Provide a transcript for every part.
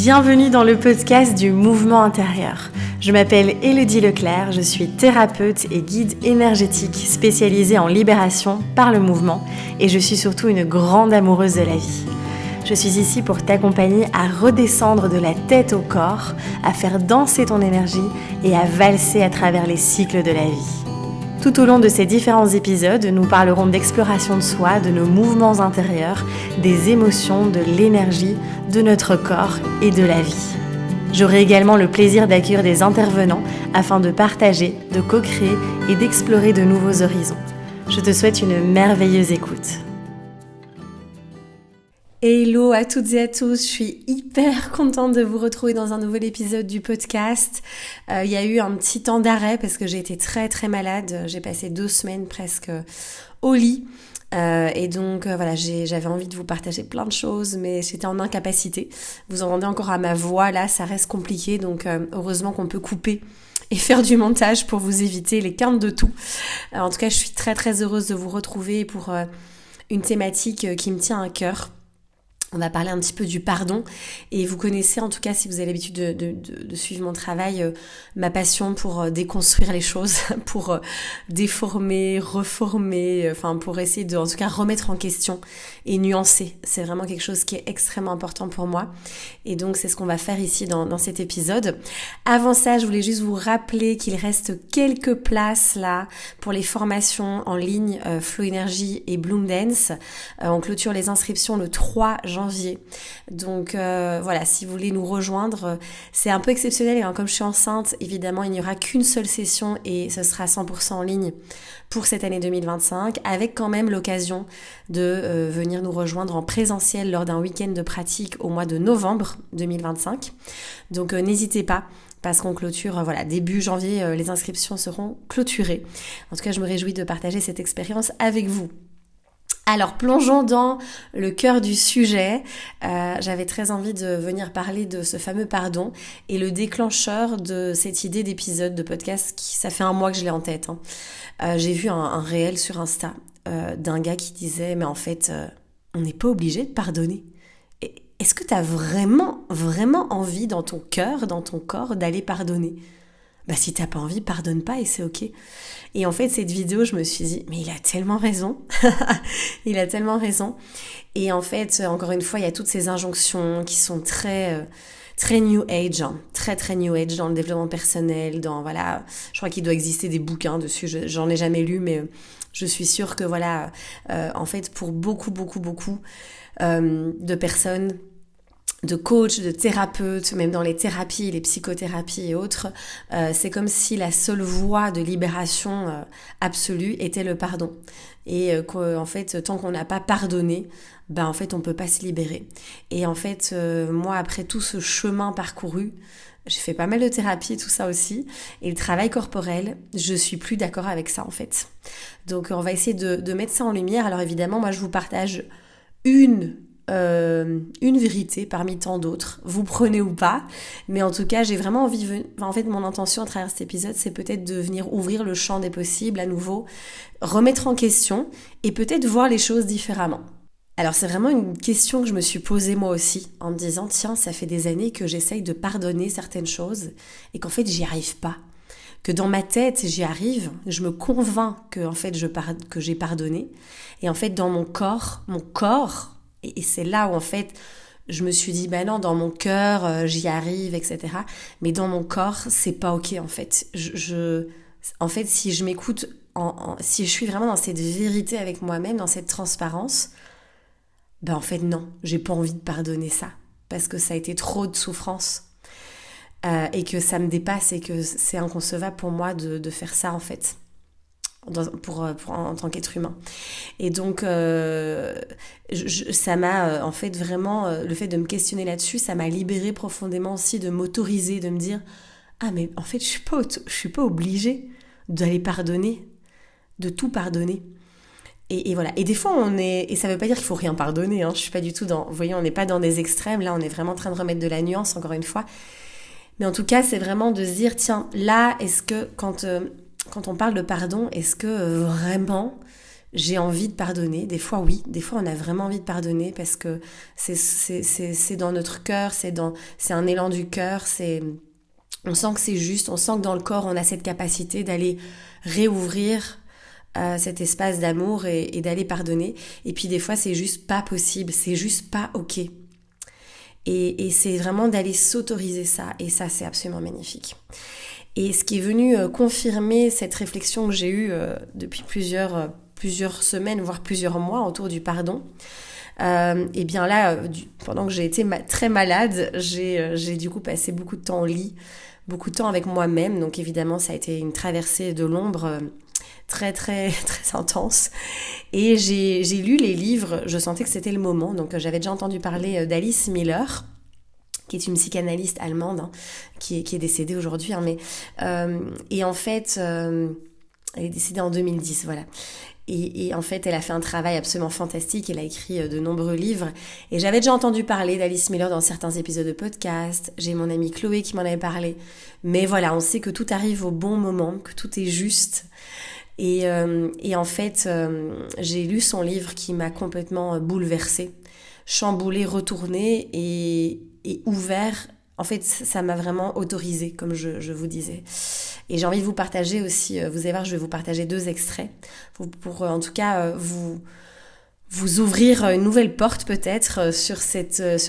Bienvenue dans le podcast du mouvement intérieur. Je m'appelle Élodie Leclerc, je suis thérapeute et guide énergétique spécialisée en libération par le mouvement et je suis surtout une grande amoureuse de la vie. Je suis ici pour t'accompagner à redescendre de la tête au corps, à faire danser ton énergie et à valser à travers les cycles de la vie. Tout au long de ces différents épisodes, nous parlerons d'exploration de soi, de nos mouvements intérieurs, des émotions, de l'énergie, de notre corps et de la vie. J'aurai également le plaisir d'accueillir des intervenants afin de partager, de co-créer et d'explorer de nouveaux horizons. Je te souhaite une merveilleuse écoute. Hello à toutes et à tous, je suis hyper contente de vous retrouver dans un nouvel épisode du podcast. Il y a eu un petit temps d'arrêt parce que j'ai été très malade, j'ai passé 2 semaines presque au lit. Et donc voilà, j'avais envie de vous partager plein de choses, mais j'étais en incapacité. Vous entendez encore à ma voix, là ça reste compliqué, donc heureusement qu'on peut couper et faire du montage pour vous éviter les quintes de tout. En tout cas, je suis très heureuse de vous retrouver pour une thématique qui me tient à cœur. On va parler un petit peu du pardon et vous connaissez en tout cas si vous avez l'habitude de suivre mon travail, ma passion pour déconstruire les choses, pour déformer, reformer, pour essayer de en tout cas remettre en question et nuancer. C'est vraiment quelque chose qui est extrêmement important pour moi et donc c'est ce qu'on va faire ici dans cet épisode. Avant ça, je voulais juste vous rappeler qu'il reste quelques places là pour les formations en ligne Flow Energy et Bloom Dance. On clôture les inscriptions le 3 janvier. Donc voilà, si vous voulez nous rejoindre, c'est un peu exceptionnel, hein, comme je suis enceinte, évidemment il n'y aura qu'une seule session et ce sera 100% en ligne pour cette année 2025, avec quand même l'occasion de venir nous rejoindre en présentiel lors d'un week-end de pratique au mois de novembre 2025. Donc n'hésitez pas, parce qu'on clôture, début janvier, les inscriptions seront clôturées. En tout cas, je me réjouis de partager cette expérience avec vous. Alors, plongeons dans le cœur du sujet. J'avais très envie de venir parler de ce fameux pardon et le déclencheur de cette idée d'épisode de podcast ça fait un mois que je l'ai en tête. J'ai vu un réel sur Insta d'un gars qui disait « Mais en fait, on n'est pas obligé de pardonner. Est-ce que tu as vraiment envie dans ton cœur, dans ton corps, d'aller pardonner ?» Si t'as pas envie, pardonne pas et c'est ok. Et en fait, cette vidéo, je me suis dit, mais il a tellement raison. Il a tellement raison. Et en fait, encore une fois, il y a toutes ces injonctions qui sont très new age, hein, très new age dans le développement personnel, je crois qu'il doit exister des bouquins dessus, j'en ai jamais lu, mais je suis sûre que en fait, pour beaucoup de personnes, de coach, de thérapeute, même dans les thérapies, les psychothérapies et autres, c'est comme si la seule voie de libération absolue était le pardon. Et qu'en fait, tant qu'on n'a pas pardonné, en fait, on peut pas se libérer. Et en fait, moi, après tout ce chemin parcouru, j'ai fait pas mal de thérapie, tout ça aussi, et le travail corporel, je suis plus d'accord avec ça, en fait. Donc, on va essayer de mettre ça en lumière. Alors évidemment, moi, je vous partage une vérité parmi tant d'autres, vous prenez ou pas, mais en tout cas j'ai vraiment envie en fait mon intention à travers cet épisode c'est peut-être de venir ouvrir le champ des possibles à nouveau, remettre en question et peut-être voir les choses différemment. Alors c'est vraiment une question que je me suis posée moi aussi en me disant tiens ça fait des années que j'essaye de pardonner certaines choses et qu'en fait j'y arrive pas, que dans ma tête j'y arrive, je me convainc que en fait que j'ai pardonné et en fait dans mon corps et c'est là où en fait je me suis dit non dans mon cœur j'y arrive etc, mais dans mon corps c'est pas ok en fait. En fait si je m'écoute si je suis vraiment dans cette vérité avec moi-même, dans cette transparence, en fait non, j'ai pas envie de pardonner ça parce que ça a été trop de souffrance et que ça me dépasse et que c'est inconcevable pour moi de faire ça en fait. En tant qu'être humain. Et donc ça m'a en fait vraiment le fait de me questionner là-dessus, ça m'a libérée profondément aussi, de m'autoriser, de me dire mais en fait je suis pas obligée d'aller pardonner, de tout pardonner. Et voilà. Et des fois et ça veut pas dire qu'il faut rien pardonner, je suis pas du tout vous voyez, on n'est pas dans des extrêmes, là on est vraiment en train de remettre de la nuance encore une fois. Mais en tout cas c'est vraiment de se dire tiens là est-ce que quand on parle de pardon, est-ce que vraiment j'ai envie de pardonner. Des fois, oui. Des fois, on a vraiment envie de pardonner parce que c'est dans notre cœur, c'est un élan du cœur, on sent que c'est juste, on sent que dans le corps, on a cette capacité d'aller réouvrir cet espace d'amour et d'aller pardonner. Et puis des fois, c'est juste pas possible, c'est juste pas ok. Et c'est vraiment d'aller s'autoriser ça. Et ça, c'est absolument magnifique. Et ce qui est venu confirmer cette réflexion que j'ai eue depuis plusieurs semaines, voire plusieurs mois autour du pardon, et bien là, pendant que j'ai été très malade, j'ai du coup passé beaucoup de temps au lit, beaucoup de temps avec moi-même. Donc évidemment, ça a été une traversée de l'ombre très très très intense. Et j'ai lu les livres, je sentais que c'était le moment. Donc j'avais déjà entendu parler d'Alice Miller, qui est une psychanalyste allemande, hein, qui est décédée aujourd'hui. Hein, et en fait, elle est décédée en 2010, voilà. Et en fait, elle a fait un travail absolument fantastique. Elle a écrit de nombreux livres. Et j'avais déjà entendu parler d'Alice Miller dans certains épisodes de podcast. J'ai mon amie Chloé qui m'en avait parlé. Mais voilà, on sait que tout arrive au bon moment, que tout est juste. Et en fait, j'ai lu son livre qui m'a complètement bouleversée, chamboulée, retournée et ouvert. En fait, ça m'a vraiment autorisée, comme je vous disais. Et j'ai envie de vous partager aussi, vous allez voir, je vais vous partager 2 extraits pour en tout cas vous ouvrir une nouvelle porte peut-être sur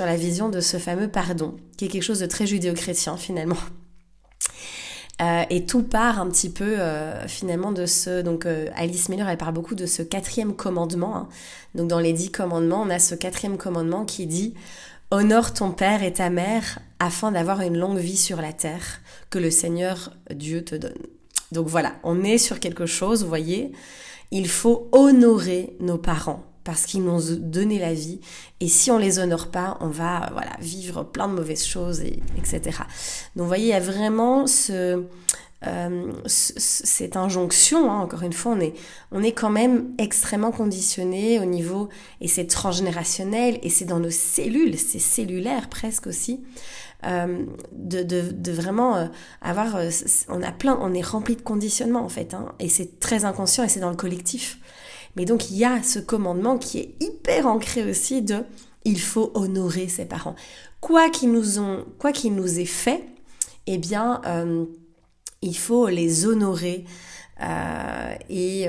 la vision de ce fameux pardon, qui est quelque chose de très judéo-chrétien finalement. Et tout part un petit peu finalement de donc Alice Miller, elle parle beaucoup de ce 4e commandement. Hein. Donc dans les 10 commandements, on a ce 4e commandement qui dit « Honore ton père et ta mère afin d'avoir une longue vie sur la terre que le Seigneur Dieu te donne. » Donc voilà, on est sur quelque chose, vous voyez, il faut honorer nos parents parce qu'ils nous ont donné la vie. Et si on les honore pas, on va vivre plein de mauvaises choses, etc. Donc vous voyez, il y a vraiment cette injonction, hein, encore une fois, on est quand même extrêmement conditionné au niveau, et c'est transgénérationnel, et c'est dans nos cellules, c'est cellulaire presque aussi, de vraiment avoir, on est rempli de conditionnement en fait, hein, et c'est très inconscient et c'est dans le collectif. Mais donc il y a ce commandement qui est hyper ancré aussi de il faut honorer ses parents. Quoi qu'ils nous aient fait, eh bien il faut les honorer et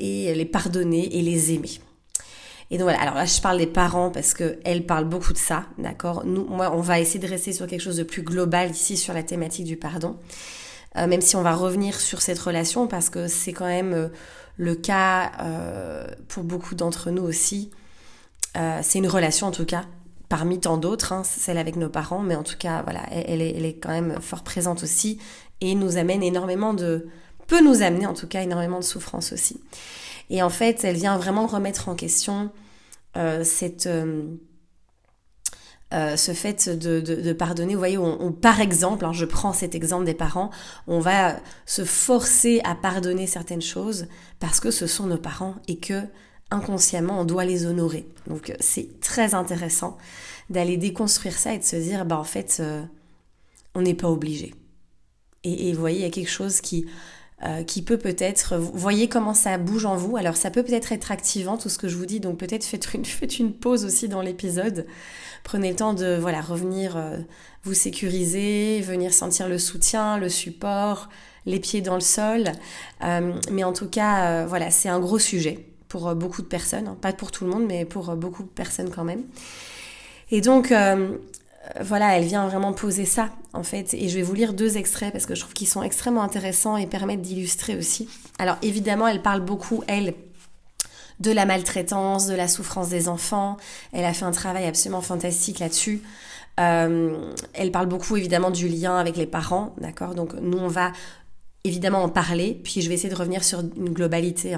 les pardonner et les aimer. Et donc voilà, alors là je parle des parents parce qu'elles parlent beaucoup de ça, d'accord ? Moi on va essayer de rester sur quelque chose de plus global ici sur la thématique du pardon, même si on va revenir sur cette relation parce que c'est quand même le cas pour beaucoup d'entre nous aussi. C'est une relation en tout cas, parmi tant d'autres, hein, celle avec nos parents, mais en tout cas voilà, elle est quand même fort présente aussi et nous amène peut nous amener en tout cas énormément de souffrance aussi. Et en fait, elle vient vraiment remettre en question ce fait de pardonner. Vous voyez, par exemple, hein, je prends cet exemple des parents, on va se forcer à pardonner certaines choses parce que ce sont nos parents et que inconsciemment, on doit les honorer. Donc, c'est très intéressant d'aller déconstruire ça et de se dire, en fait, on n'est pas obligé. Et vous voyez, il y a quelque chose qui peut-être, vous voyez comment ça bouge en vous. Alors ça peut peut-être être activant tout ce que je vous dis, donc peut-être faites une pause aussi dans l'épisode, prenez le temps de revenir vous sécuriser, venir sentir le soutien, le support, les pieds dans le sol, mais en tout cas c'est un gros sujet pour beaucoup de personnes, hein. Pas pour tout le monde mais pour beaucoup de personnes quand même. Et donc elle vient vraiment poser ça, en fait. Et je vais vous lire 2 extraits parce que je trouve qu'ils sont extrêmement intéressants et permettent d'illustrer aussi. Alors, évidemment, elle parle beaucoup, elle, de la maltraitance, de la souffrance des enfants. Elle a fait un travail absolument fantastique là-dessus. Elle parle beaucoup, évidemment, du lien avec les parents, d'accord ? Donc, nous, on va évidemment en parler. Puis, je vais essayer de revenir sur une globalité,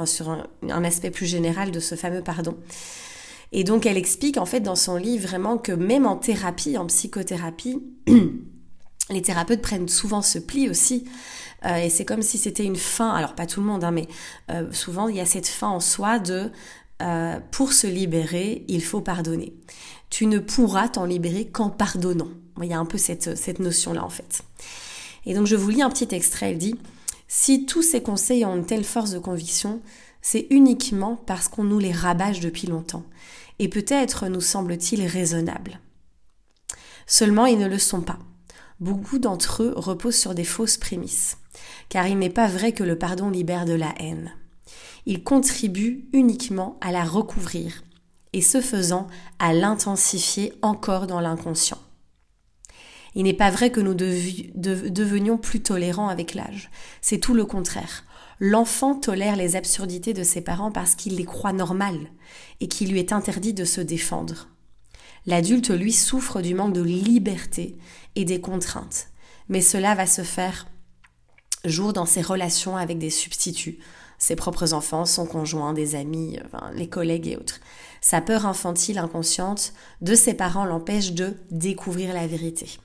sur un aspect plus général de ce fameux pardon. Et donc, elle explique en fait dans son livre vraiment que même en thérapie, en psychothérapie, les thérapeutes prennent souvent ce pli aussi. Et c'est comme si c'était une fin, alors pas tout le monde, hein, mais souvent il y a cette fin en soi de pour se libérer, il faut pardonner. Tu ne pourras t'en libérer qu'en pardonnant. Il y a un peu cette notion-là en fait. Et donc je vous lis un petit extrait, elle dit « Si tous ces conseils ont une telle force de conviction, c'est uniquement parce qu'on nous les rabâche depuis longtemps. Et peut-être nous semble-t-il raisonnables. Seulement, ils ne le sont pas. Beaucoup d'entre eux reposent sur des fausses prémices. Car il n'est pas vrai que le pardon libère de la haine. Il contribue uniquement à la recouvrir et ce faisant à l'intensifier encore dans l'inconscient. Il n'est pas vrai que nous devenions plus tolérants avec l'âge. C'est tout le contraire. L'enfant tolère les absurdités de ses parents parce qu'il les croit normales et qu'il lui est interdit de se défendre. L'adulte, lui, souffre du manque de liberté et des contraintes. Mais cela va se faire jour dans ses relations avec des substituts, ses propres enfants, son conjoint, des amis, les collègues et autres. Sa peur infantile inconsciente de ses parents l'empêche de découvrir la vérité.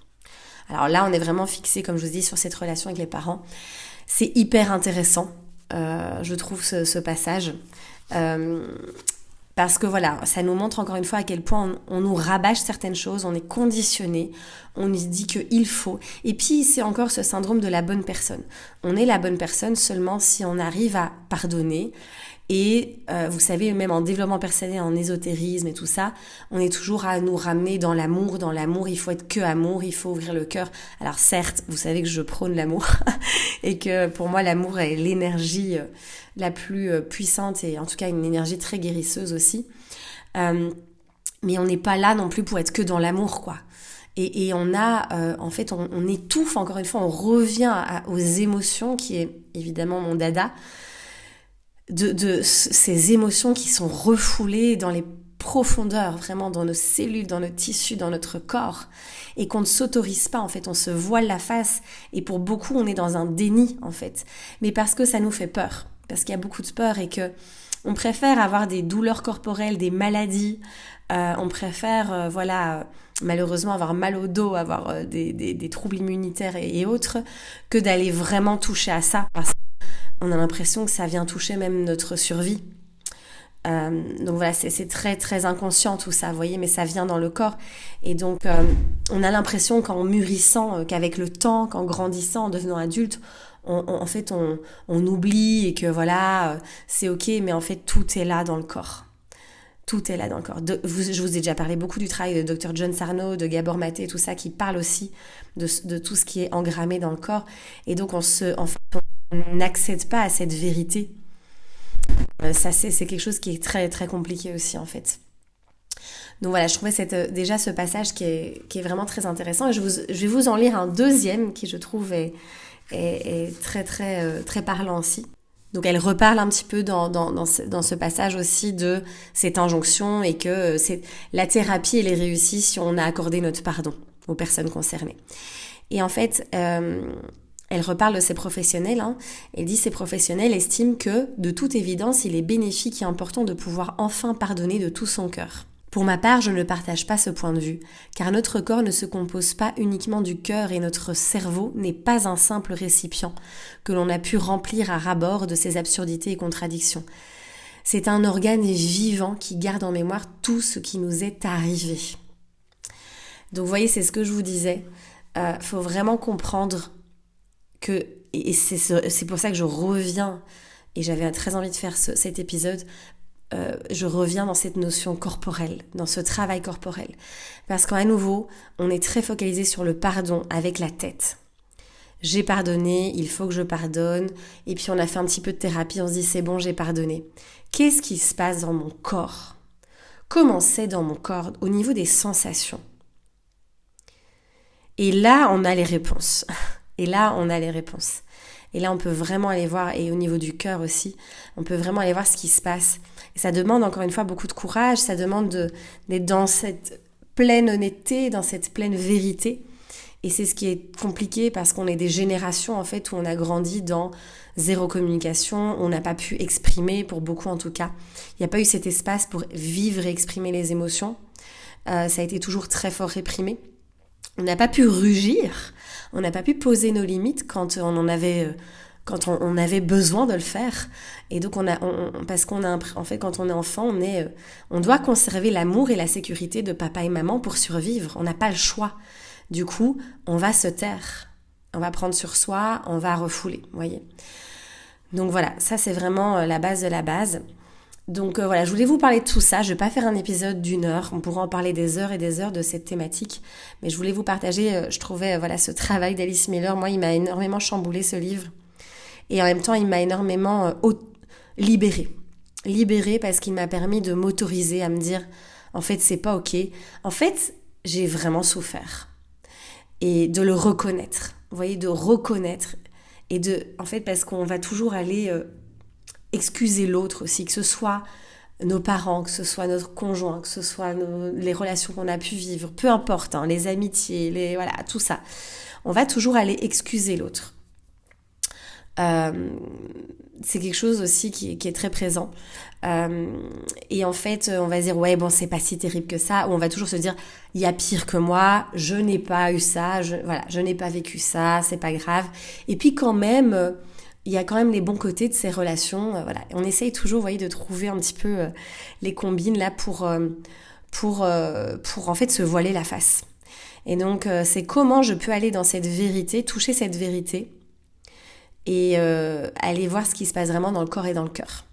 Alors là, on est vraiment fixé, comme je vous dis, sur cette relation avec les parents. C'est hyper intéressant, je trouve, ce passage. Parce que voilà, ça nous montre encore une fois à quel point on nous rabâche certaines choses, on est conditionné, on nous dit qu'il faut. Et puis c'est encore ce syndrome de la bonne personne. On est la bonne personne seulement si on arrive à pardonner. Et vous savez, même en développement personnel, en ésotérisme et tout ça, on est toujours à nous ramener dans l'amour. Dans l'amour, il faut être que amour, il faut ouvrir le cœur. Alors certes, vous savez que je prône l'amour et que pour moi, l'amour est l'énergie la plus puissante et en tout cas une énergie très guérisseuse aussi. Mais on n'est pas là non plus pour être que dans l'amour, quoi. Et on a, en fait, on étouffe, encore une fois, on revient aux émotions, qui est évidemment mon dada, de ces émotions qui sont refoulées dans les profondeurs, vraiment dans nos cellules, dans nos tissus, dans notre corps, et qu'on ne s'autorise pas, en fait, on se voile la face, et pour beaucoup, on est dans un déni, en fait, mais parce que ça nous fait peur, parce qu'il y a beaucoup de peur, et que on préfère avoir des douleurs corporelles, des maladies, on préfère, malheureusement avoir mal au dos, avoir des troubles immunitaires et autres, que d'aller vraiment toucher à ça, parce qu'on a l'impression que ça vient toucher même notre survie. Donc voilà, c'est très très inconscient tout ça, vous voyez, mais ça vient dans le corps. Et donc on a l'impression qu'en mûrissant, qu'avec le temps, qu'en grandissant, en devenant adulte, on oublie et que voilà, c'est ok, mais en fait tout est là dans le corps. Tout est là dans le corps. Je vous ai déjà parlé beaucoup du travail de Dr. John Sarno, de Gabor Maté, tout ça, qui parle aussi de tout ce qui est engrammé dans le corps. Et donc on n'accède pas à cette vérité. Ça, c'est quelque chose qui est très très compliqué aussi, en fait. Donc voilà, je trouvais déjà ce passage qui est vraiment très intéressant. Et je vais vous en lire un deuxième qui, je trouve, est très très très parlant aussi. Donc elle reparle un petit peu dans ce passage aussi de cette injonction, et que la thérapie, elle est réussie si on a accordé notre pardon aux personnes concernées. Et en fait, elle reparle de ces professionnels. Elle dit: ces professionnels estiment que, de toute évidence, il est bénéfique et important de pouvoir enfin pardonner de tout son cœur. Pour ma part, je ne partage pas ce point de vue, car notre corps ne se compose pas uniquement du cœur et notre cerveau n'est pas un simple récipient que l'on a pu remplir à ras-bord de ses absurdités et contradictions. C'est un organe vivant qui garde en mémoire tout ce qui nous est arrivé. Donc vous voyez, c'est ce que je vous disais. Faut vraiment comprendre que, et c'est pour ça que je reviens, et j'avais très envie de faire cet épisode, je reviens dans cette notion corporelle, dans ce travail corporel. Parce qu'à nouveau, on est très focalisé sur le pardon avec la tête. J'ai pardonné, il faut que je pardonne, et puis on a fait un petit peu de thérapie, on se dit c'est bon, j'ai pardonné. Qu'est-ce qui se passe dans mon corps ? Comment c'est dans mon corps au niveau des sensations ? Et là, on a les réponses. Et là, on peut vraiment aller voir, et au niveau du cœur aussi, on peut vraiment aller voir ce qui se passe. Et ça demande encore une fois beaucoup de courage, ça demande d'être dans cette pleine honnêteté, dans cette pleine vérité. Et c'est ce qui est compliqué, parce qu'on est des générations en fait où on a grandi dans zéro communication, on n'a pas pu exprimer, pour beaucoup en tout cas. Il n'y a pas eu cet espace pour vivre et exprimer les émotions. Ça a été toujours très fort réprimé. On n'a pas pu rugir, on n'a pas pu poser nos limites quand on avait besoin de le faire. Et donc parce qu'on a, en fait, quand on est enfant, on doit conserver l'amour et la sécurité de papa et maman pour survivre. On n'a pas le choix. Du coup, on va se taire, on va prendre sur soi, on va refouler, vous voyez. Donc voilà, ça c'est vraiment la base de la base. Donc voilà, je voulais vous parler de tout ça. Je vais pas faire un épisode d'1 heure. On pourra en parler des heures et des heures de cette thématique. Mais je voulais vous partager, je trouvais, voilà, ce travail d'Alice Miller. Moi, il m'a énormément chamboulé, ce livre. Et en même temps, il m'a énormément libérée. Libérée parce qu'il m'a permis de m'autoriser à me dire, en fait, c'est pas OK. En fait, j'ai vraiment souffert. Et de le reconnaître. Vous voyez, de reconnaître. Et en fait, parce qu'on va toujours aller excuser l'autre aussi, que ce soit nos parents, que ce soit notre conjoint, que ce soit les relations qu'on a pu vivre, peu importe, hein, les amitiés, voilà, tout ça. On va toujours aller excuser l'autre. C'est quelque chose aussi qui est très présent. Et en fait, on va dire, ouais, bon, c'est pas si terrible que ça. Ou on va toujours se dire, il y a pire que moi, je n'ai pas eu ça, je n'ai pas vécu ça, c'est pas grave. Et puis quand même, il y a quand même les bons côtés de ces relations. Voilà. On essaye toujours, vous voyez, de trouver un petit peu les combines là pour en fait se voiler la face. Et donc, c'est comment je peux aller dans cette vérité, toucher cette vérité et aller voir ce qui se passe vraiment dans le corps et dans le cœur.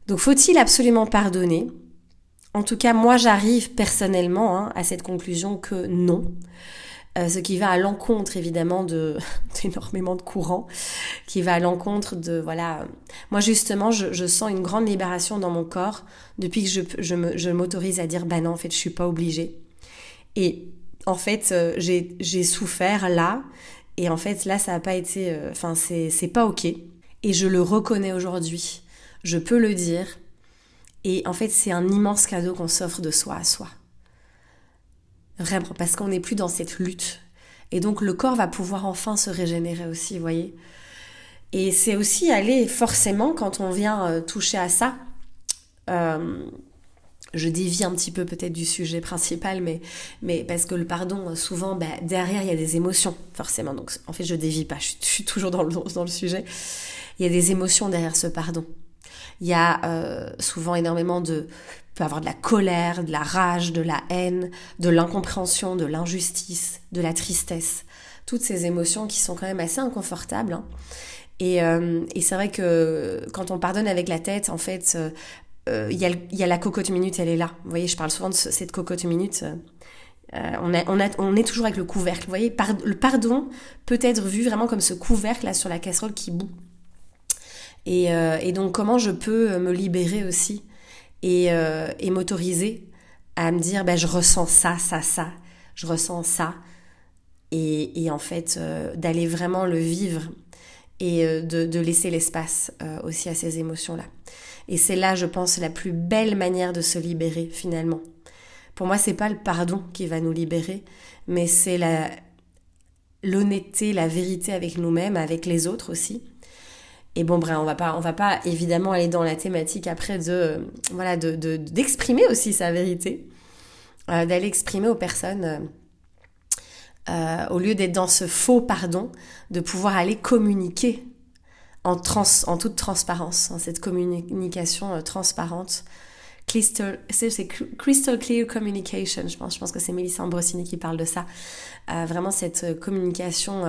Donc, faut-il absolument pardonner ? En tout cas, moi, j'arrive personnellement à cette conclusion que non. Ce qui va à l'encontre, évidemment, d'énormément de courants, qui va à l'encontre de, voilà... Moi, justement, je sens une grande libération dans mon corps depuis que je m'autorise à dire, bah non, en fait, je suis pas obligée. Et en fait, j'ai souffert là, et en fait, là, ça n'a pas été... c'est pas OK. Et je le reconnais aujourd'hui. Je peux le dire. Et en fait, c'est un immense cadeau qu'on s'offre de soi à soi. Vraiment, parce qu'on n'est plus dans cette lutte. Et donc, le corps va pouvoir enfin se régénérer aussi, vous voyez. Et c'est aussi aller, forcément, quand on vient toucher à ça, je dévie un petit peu peut-être du sujet principal, mais parce que le pardon, souvent, derrière, il y a des émotions, forcément. Donc, en fait, je dévie pas, je suis toujours dans le sujet. Il y a des émotions derrière ce pardon. Il y a souvent énormément peut avoir de la colère, de la rage, de la haine, de l'incompréhension, de l'injustice, de la tristesse. Toutes ces émotions qui sont quand même assez inconfortables. Hein. Et c'est vrai que quand on pardonne avec la tête, en fait, il y a la cocotte minute, elle est là. Vous voyez, je parle souvent de cette cocotte minute. On est toujours avec le couvercle. Vous voyez, le pardon peut être vu vraiment comme ce couvercle là sur la casserole qui bout. Et donc, comment je peux me libérer aussi et m'autoriser à me dire, je ressens ça, je ressens ça. Et en fait, d'aller vraiment le vivre et de laisser l'espace aussi à ces émotions-là. Et c'est là, je pense, la plus belle manière de se libérer, finalement. Pour moi, c'est pas le pardon qui va nous libérer, mais c'est l'honnêteté, la vérité avec nous-mêmes, avec les autres aussi. Et bon, on va pas évidemment aller dans la thématique après d'exprimer aussi sa vérité, d'aller exprimer aux personnes, au lieu d'être dans ce faux pardon, de pouvoir aller communiquer en toute transparence, cette communication transparente. C'est crystal clear communication, je pense que c'est Mélissa Ambrosini qui parle de ça. Vraiment cette communication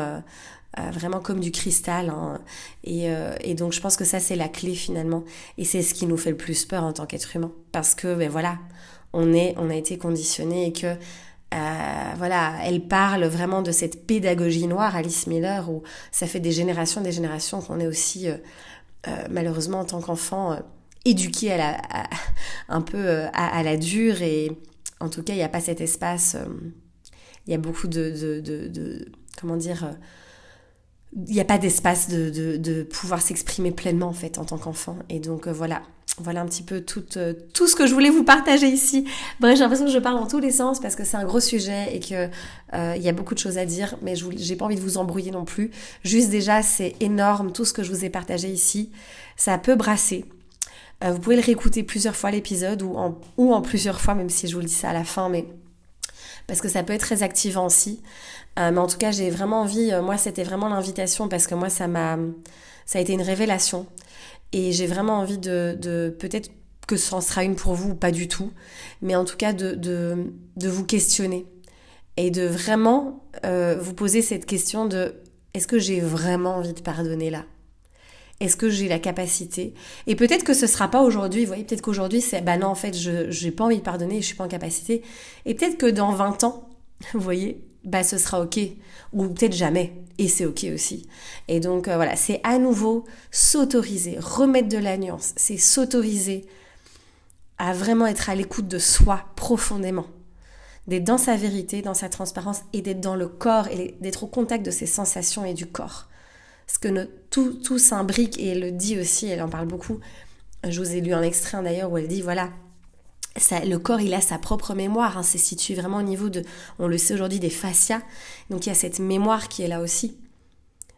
vraiment comme du cristal. Hein. Et donc je pense que ça c'est la clé finalement. Et c'est ce qui nous fait le plus peur en tant qu'être humain. Parce que voilà, on a été conditionné et que elle parle vraiment de cette pédagogie noire, Alice Miller, où ça fait des générations qu'on est aussi malheureusement en tant qu'enfant éduqué un peu à la dure, et en tout cas il n'y a pas cet espace, il y a beaucoup de comment dire, il n'y a pas d'espace de pouvoir s'exprimer pleinement en fait en tant qu'enfant. Et donc voilà un petit peu tout ce que je voulais vous partager ici. Bref, j'ai l'impression que je parle dans tous les sens parce que c'est un gros sujet et que il y a beaucoup de choses à dire, mais j'ai pas envie de vous embrouiller non plus. Juste déjà, c'est énorme tout ce que je vous ai partagé ici. Ça peut brasser. Vous pouvez le réécouter plusieurs fois l'épisode ou en plusieurs fois, même si je vous le dis ça à la fin, mais parce que ça peut être très activant aussi. Mais en tout cas, j'ai vraiment envie, moi c'était vraiment l'invitation parce que moi ça a été une révélation. Et j'ai vraiment envie de peut-être que ce en sera une pour vous ou pas du tout, mais en tout cas de vous questionner et de vraiment vous poser cette question de est-ce que j'ai vraiment envie de pardonner là ? Est-ce que j'ai la capacité? Et peut-être que ce sera pas aujourd'hui, vous voyez, peut-être qu'aujourd'hui c'est, non, en fait, je j'ai pas envie de pardonner, je suis pas en capacité. Et peut-être que dans 20 ans, vous voyez, ce sera ok. Ou peut-être jamais. Et c'est ok aussi. Et donc, voilà, c'est à nouveau s'autoriser, remettre de la nuance. C'est s'autoriser à vraiment être à l'écoute de soi profondément. D'être dans sa vérité, dans sa transparence et d'être dans le corps et d'être au contact de ses sensations et du corps. Parce que tout s'imbrique et elle le dit aussi, elle en parle beaucoup. Je vous ai lu un extrait d'ailleurs où elle dit, voilà, le corps il a sa propre mémoire, c'est situé vraiment au niveau de, on le sait aujourd'hui, des fascias. Donc il y a cette mémoire qui est là aussi.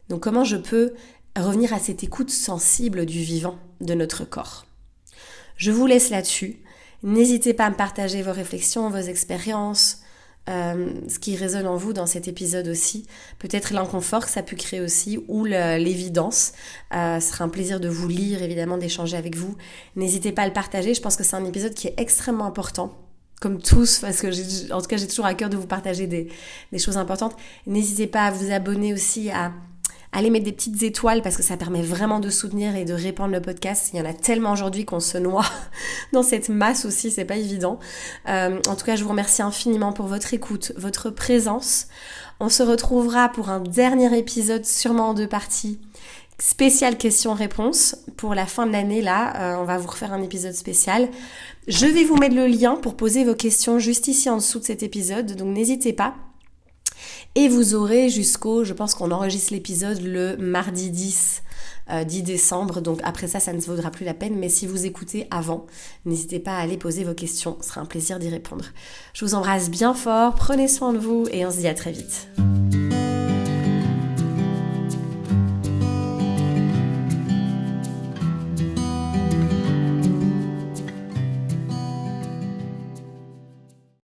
Donc comment je peux revenir à cette écoute sensible du vivant, de notre corps? Je vous laisse là-dessus. N'hésitez pas à me partager vos réflexions, vos expériences, ce qui résonne en vous dans cet épisode aussi. Peut-être l'inconfort que ça a pu créer aussi, ou l'évidence. Ce sera un plaisir de vous lire, évidemment, d'échanger avec vous. N'hésitez pas à le partager. Je pense que c'est un épisode qui est extrêmement important. Comme tous, parce que en tout cas, j'ai toujours à cœur de vous partager des choses importantes. N'hésitez pas à vous abonner aussi, à aller mettre des petites étoiles parce que ça permet vraiment de soutenir et de répandre le podcast. Il y en a tellement aujourd'hui qu'on se noie dans cette masse aussi, c'est pas évident. En tout cas, je vous remercie infiniment pour votre écoute, votre présence. On se retrouvera pour un dernier épisode, sûrement en 2 parties, spécial questions-réponses. Pour la fin de l'année, là, on va vous refaire un épisode spécial. Je vais vous mettre le lien pour poser vos questions juste ici en dessous de cet épisode, donc n'hésitez pas. Et vous aurez je pense qu'on enregistre l'épisode le mardi 10 décembre, donc après ça ne se vaudra plus la peine, mais si vous écoutez avant, n'hésitez pas à aller poser vos questions, ce sera un plaisir d'y répondre. Je vous embrasse bien fort, prenez soin de vous et on se dit à très vite.